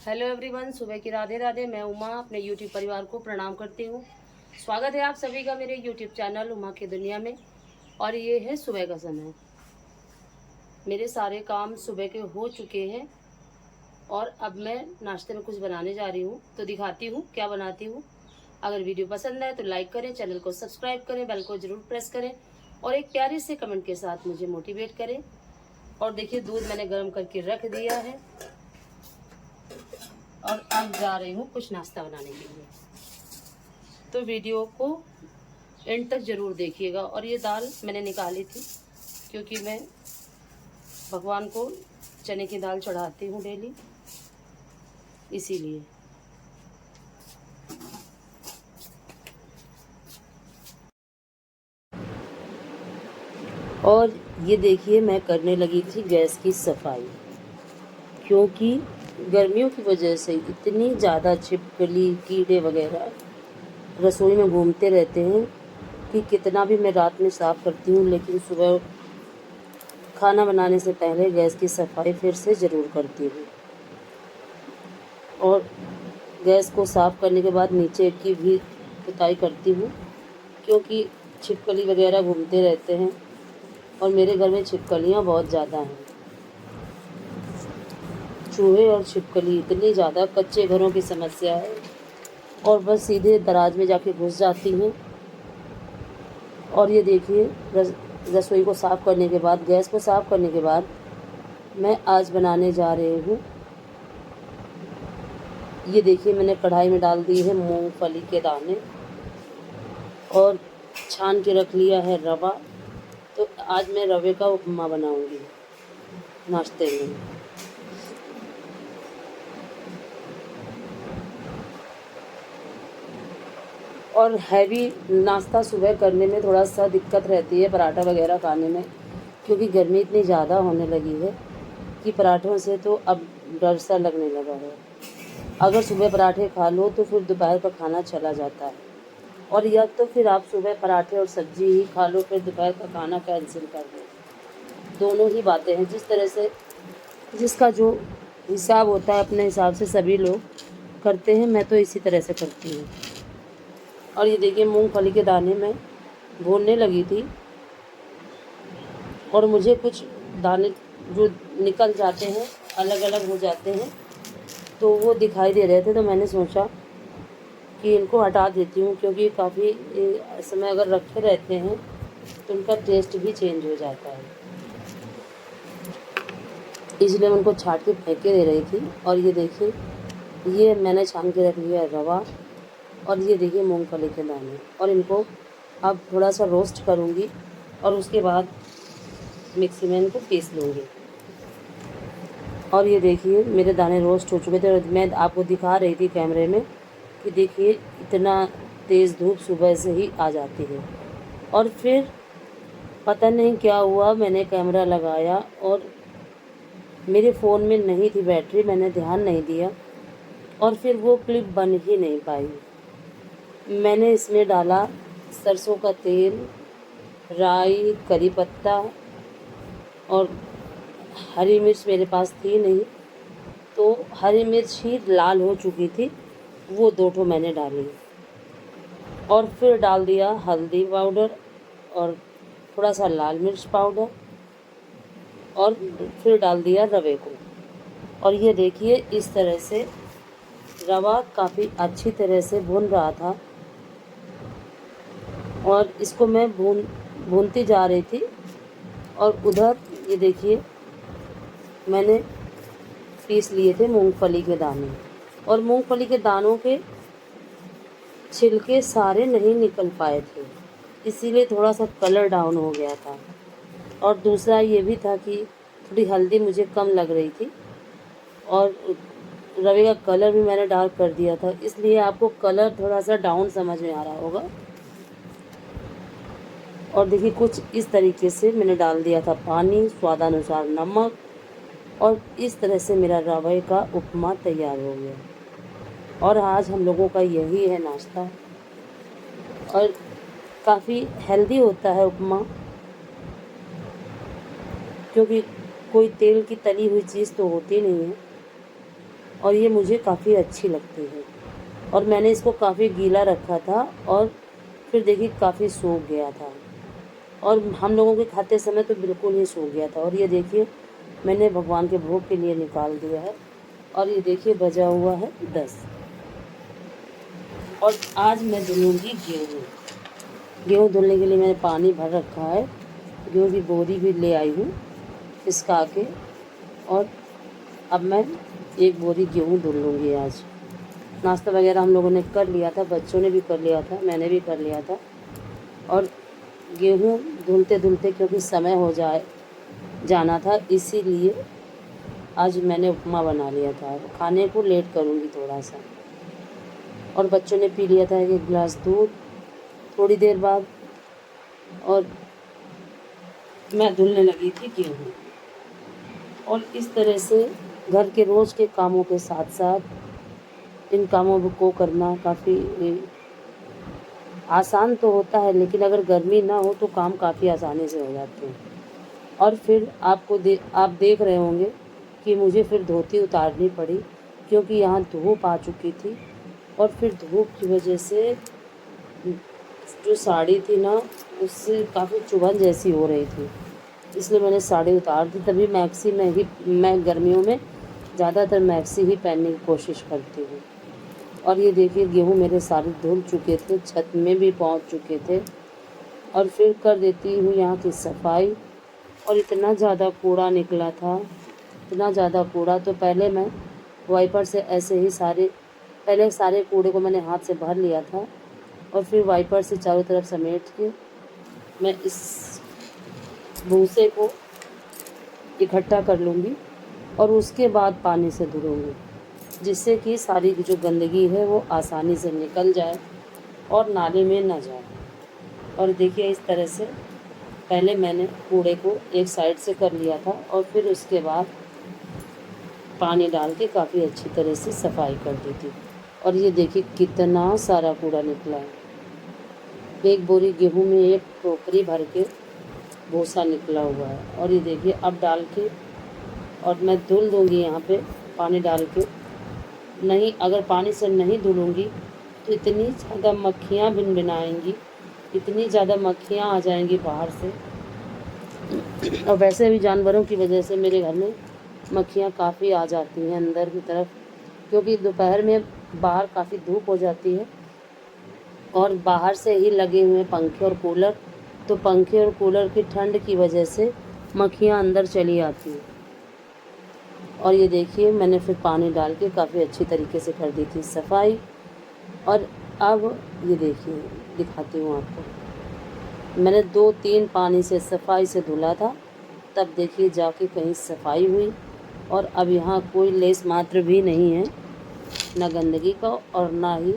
Hello everyone, सुबह की राधे राधे। मैं उमा अपने यूट्यूब परिवार को प्रणाम करती हूँ। स्वागत है आप सभी का मेरे यूट्यूब चैनल उमा की दुनिया में। और ये है सुबह का समय। मेरे सारे काम सुबह के हो चुके हैं और अब मैं नाश्ते में कुछ बनाने जा रही हूँ, तो दिखाती हूँ क्या बनाती हूँ। अगर वीडियो पसंद आए तो लाइक करें, चैनल को सब्सक्राइब करें, बेल को जरूर प्रेस करें और एक प्यारे से कमेंट के साथ मुझे मोटिवेट करें। और देखिए, दूध मैंने गर्म करके रख दिया है और अब जा रही हूँ कुछ नाश्ता बनाने के लिए। तो वीडियो को एंड तक ज़रूर देखिएगा। और ये दाल मैंने निकाली थी क्योंकि मैं भगवान को चने की दाल चढ़ाती हूँ डेली, इसीलिए। और ये देखिए, मैं करने लगी थी गैस की सफाई, क्योंकि गर्मियों की वजह से इतनी ज़्यादा छिपकली कीड़े वगैरह रसोई में घूमते रहते हैं कि कितना भी मैं रात में साफ़ करती हूँ, लेकिन सुबह खाना बनाने से पहले गैस की सफाई फिर से ज़रूर करती हूँ। और गैस को साफ़ करने के बाद नीचे की भी पुताई करती हूँ, क्योंकि छिपकली वगैरह घूमते रहते हैं और मेरे घर में छिपकलियाँ बहुत ज़्यादा हैं। चूहे और छिपकली इतनी ज़्यादा, कच्चे घरों की समस्या है और बस सीधे दराज में जाके घुस जाती हैं। और ये देखिए, रसोई को साफ़ करने के बाद, गैस को साफ़ करने के बाद मैं आज बनाने जा रही हूँ। ये देखिए, मैंने कढ़ाई में डाल दी है मूंगफली के दाने और छान के रख लिया है रवा। तो आज मैं रवे का उपमा बनाऊंगी नाश्ते में। और हैवी नाश्ता सुबह करने में थोड़ा सा दिक्कत रहती है, पराठा वगैरह खाने में, क्योंकि गर्मी इतनी ज़्यादा होने लगी है कि पराठों से तो अब डर सा लगने लगा है। अगर सुबह पराठे खा लो तो फिर दोपहर का खाना चला जाता है, और या तो फिर आप सुबह पराठे और सब्जी ही खा लो, फिर दोपहर का खाना कैंसिल कर दो। दोनों ही बातें हैं, जिस तरह से जिसका जो हिसाब होता है अपने हिसाब से सभी लोग करते हैं। मैं तो इसी तरह से करती हूँ। और ये देखिए, मूंगफली के दाने में भूनने लगी थी और मुझे कुछ दाने जो निकल जाते हैं, अलग अलग हो जाते हैं, तो वो दिखाई दे रहे थे। तो मैंने सोचा कि इनको हटा देती हूँ, क्योंकि काफ़ी समय अगर रखे रहते हैं तो उनका टेस्ट भी चेंज हो जाता है, इसलिए मैं उनको छाट के फेंक के दे रही थी। और ये देखिए, ये मैंने छान के रख लिया है रवा, और ये देखिए मूंगफली के दाने, और इनको अब थोड़ा सा रोस्ट करूँगी और उसके बाद मिक्सी में इनको पीस लूँगी। और ये देखिए, मेरे दाने रोस्ट हो चुके थे और मैं आपको दिखा रही थी कैमरे में कि देखिए, इतना तेज़ धूप सुबह से ही आ जाती है। और फिर पता नहीं क्या हुआ, मैंने कैमरा लगाया और मेरे फ़ोन में नहीं थी बैटरी, मैंने ध्यान नहीं दिया और फिर वो क्लिप बन ही नहीं पाई। मैंने इसमें डाला सरसों का तेल, राई, करी पत्ता और हरी मिर्च मेरे पास थी नहीं, तो हरी मिर्च ही लाल हो चुकी थी, वो 2 ठो मैंने डाली। और फिर डाल दिया हल्दी पाउडर और थोड़ा सा लाल मिर्च पाउडर, और फिर डाल दिया रवे को। और ये देखिए, इस तरह से रवा काफ़ी अच्छी तरह से भून रहा था और इसको मैं भूनती जा रही थी। और उधर ये देखिए, मैंने पीस लिए थे मूंगफली के दाने, और मूंगफली के दानों के छिलके सारे नहीं निकल पाए थे, इसीलिए थोड़ा सा कलर डाउन हो गया था। और दूसरा ये भी था कि थोड़ी हल्दी मुझे कम लग रही थी और रवे का कलर भी मैंने डार्क कर दिया था, इसलिए आपको कलर थोड़ा सा डाउन समझ में आ रहा होगा। और देखिए, कुछ इस तरीके से मैंने डाल दिया था पानी, स्वादानुसार नमक, और इस तरह से मेरा रवे का उपमा तैयार हो गया। और आज हम लोगों का यही है नाश्ता, और काफ़ी हेल्दी होता है उपमा, क्योंकि कोई तेल की तली हुई चीज़ तो होती नहीं है। और ये मुझे काफ़ी अच्छी लगती है। और मैंने इसको काफ़ी गीला रखा था और फिर देखिए काफ़ी सूख गया था और हम लोगों के खाते समय तो बिल्कुल ही सूख गया था। और ये देखिए मैंने भगवान के भोग के लिए निकाल दिया है। और ये देखिए बजा हुआ है 10। और आज मैं धुलूँगी गेहूँ। गेहूँ धुलने के लिए मैंने पानी भर रखा है। गेहूँ की बोरी भी ले आई हूँ पिसका के। और अब मैं एक बोरी गेहूँ धुल लूँगी आज। नाश्ता वगैरह हम लोगों ने कर लिया था, बच्चों ने भी कर लिया था, मैंने भी कर लिया था। और गेहूँ धुलते धुलते क्योंकि समय हो जाना था, इसीलिए आज मैंने उपमा बना लिया था। खाने को लेट करूँगी थोड़ा सा। और बच्चों ने पी लिया था एक गिलास दूध थोड़ी देर बाद। और मैं धुलने लगी थी गेहूँ। और इस तरह से घर के रोज़ के कामों के साथ साथ इन कामों को करना काफ़ी आसान तो होता है, लेकिन अगर गर्मी ना हो तो काम काफ़ी आसानी से हो जाते हैं। और फिर आप देख रहे होंगे कि मुझे फिर धोती उतारनी पड़ी क्योंकि यहाँ धूप आ चुकी थी। और फिर धूप की वजह से जो साड़ी थी ना, उससे काफ़ी चुभन जैसी हो रही थी, इसलिए मैंने साड़ी उतार दी। तभी मैं गर्मियों में ज़्यादातर मैक्सी ही पहनने की कोशिश करती हूँ। और ये देखिए गेहूँ मेरे सारे धुल चुके थे, छत में भी पहुँच चुके थे। और फिर कर देती हूँ यहाँ की सफाई। और इतना ज़्यादा कूड़ा निकला था, इतना ज़्यादा कूड़ा। तो पहले मैं वाइपर से ऐसे ही पहले सारे कूड़े को मैंने हाथ से भर लिया था और फिर वाइपर से चारों तरफ समेट के मैं इस भूसे को इकट्ठा कर लूँगी और उसके बाद पानी से धुलूँगी, जिससे कि सारी जो गंदगी है वो आसानी से निकल जाए और नाले में ना जाए। और देखिए इस तरह से पहले मैंने कूड़े को एक साइड से कर लिया था और फिर उसके बाद पानी डाल के काफ़ी अच्छी तरह से सफाई कर दी थी। और ये देखिए कितना सारा कूड़ा निकला है। एक बोरी गेहूँ में एक टोकरी भर के भूसा निकला हुआ है। और ये देखिए अब डाल के और मैं धुल दूँगी यहाँ पे पानी डाल के। नहीं, अगर पानी से नहीं धुलूँगी तो इतनी ज़्यादा मक्खियाँ भिनभिनाएँगी, इतनी ज़्यादा मक्खियाँ आ जाएंगी बाहर से। और वैसे भी जानवरों की वजह से मेरे घर में मक्खियाँ काफ़ी आ जाती हैं अंदर की तरफ, क्योंकि दोपहर में बाहर काफ़ी धूप हो जाती है और बाहर से ही लगे हुए पंखे और कूलर, तो पंखे और कूलर की ठंड की वजह से मक्खियाँ अंदर चली आती हैं। और ये देखिए मैंने फिर पानी डाल के काफ़ी अच्छी तरीके से कर दी थी सफाई। और अब ये देखिए दिखाती हूँ आपको, मैंने 2-3 पानी से सफाई से धुला था, तब देखिए जाके कहीं सफाई हुई। और अब यहाँ कोई लेस मात्र भी नहीं है, ना गंदगी का और ना ही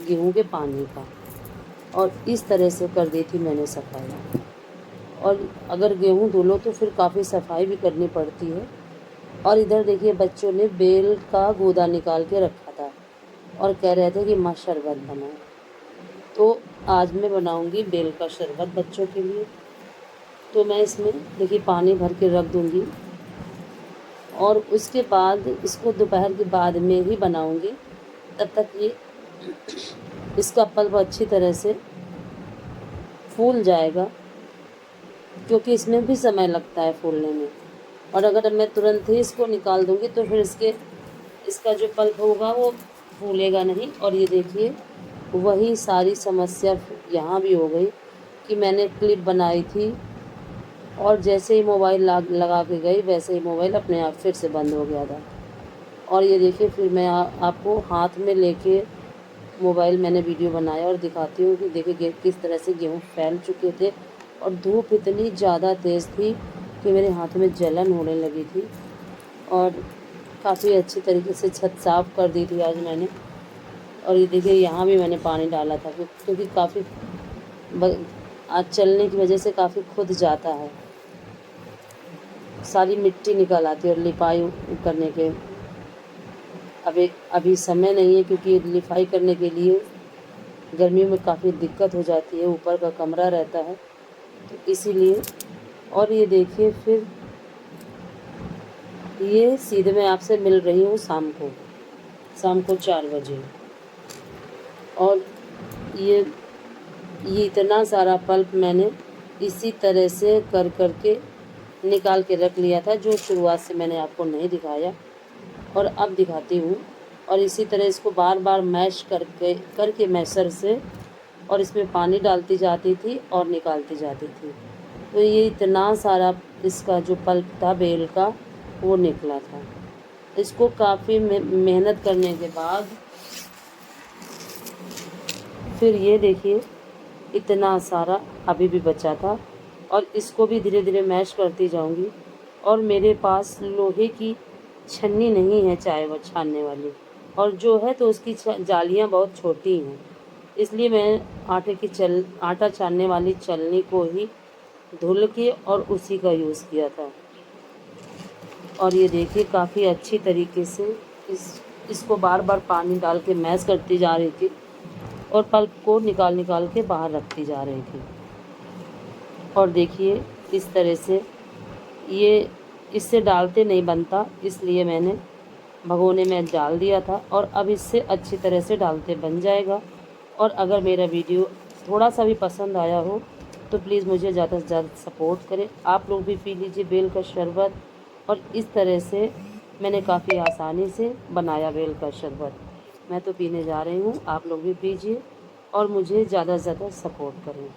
गेहूँ के पानी का। और इस तरह से कर दी थी मैंने सफाई। और अगर गेहूँ धुलो तो फिर काफ़ी सफाई भी करनी पड़ती है। और इधर देखिए बच्चों ने बेल का गूदा निकाल के रखा था और कह रहे थे कि माँ शरबत बनाओ, तो आज मैं बनाऊंगी बेल का शरबत बच्चों के लिए। तो मैं इसमें देखिए पानी भर के रख दूंगी और उसके बाद इसको दोपहर के बाद में ही बनाऊंगी। तब तक ये इसका पल्प अच्छी तरह से फूल जाएगा, क्योंकि इसमें भी समय लगता है फूलने में। और अगर मैं तुरंत ही इसको निकाल दूंगी तो फिर इसका जो पल्प होगा वो फूलेगा नहीं। और ये देखिए वही सारी समस्या यहाँ भी हो गई कि मैंने क्लिप बनाई थी और जैसे ही मोबाइल लगा के गई वैसे ही मोबाइल अपने आप फिर से बंद हो गया था। और ये देखिए फिर मैं आपको हाथ में लेके मोबाइल मैंने वीडियो बनाया और दिखाती हूँ कि देखिए किस तरह से गेहूँ फैल चुके थे। और धूप इतनी ज़्यादा तेज़ थी कि मेरे हाथ में जलन होने लगी थी। और काफ़ी अच्छी तरीके से छत साफ़ कर दी थी आज मैंने। और ये देखिए यहाँ भी मैंने पानी डाला था क्योंकि काफ़ी आज चलने की वजह से काफ़ी खुद जाता है, सारी मिट्टी निकल आती है। और लिपाई करने के अभी समय नहीं है, क्योंकि लिपाई करने के लिए गर्मियों में काफ़ी दिक्कत हो जाती है, ऊपर का कमरा रहता है तो इसीलिए। और ये देखिए फिर ये सीधे मैं आपसे मिल रही हूँ शाम को। शाम को 4 बजे। और ये इतना सारा पल्प मैंने इसी तरह से कर के निकाल के रख लिया था, जो शुरुआत से मैंने आपको नहीं दिखाया और अब दिखाती हूँ। और इसी तरह इसको बार बार मैश करके मैशर से, और इसमें पानी डालती जाती थी और निकालती जाती थी। तो ये इतना सारा इसका जो पल्प था बेल का वो निकला था। इसको काफ़ी मेहनत करने के बाद फिर ये देखिए इतना सारा अभी भी बचा था, और इसको भी धीरे धीरे मैश करती जाऊंगी। और मेरे पास लोहे की छन्नी नहीं है चाय वो छानने वाली, और जो है तो उसकी जालियाँ बहुत छोटी हैं, इसलिए मैं आटा छानने वाली छलनी को ही धुल के और उसी का यूज़ किया था। और ये देखिए काफ़ी अच्छी तरीके से इसको बार बार पानी डाल के मैश करती जा रही थी, और पल्प को निकाल के बाहर रखती जा रही थी। और देखिए इस तरह से ये इससे डालते नहीं बनता, इसलिए मैंने भगोने में डाल दिया था, और अब इससे अच्छी तरह से डालते बन जाएगा। और अगर मेरा वीडियो थोड़ा सा भी पसंद आया हो तो प्लीज़ मुझे ज़्यादा से ज़्यादा सपोर्ट करें। आप लोग भी पी लीजिए बेल का शरबत। और इस तरह से मैंने काफ़ी आसानी से बनाया बेल का शरबत। मैं तो पीने जा रही हूँ, आप लोग भी पीजिए और मुझे ज़्यादा से ज़्यादा सपोर्ट करें।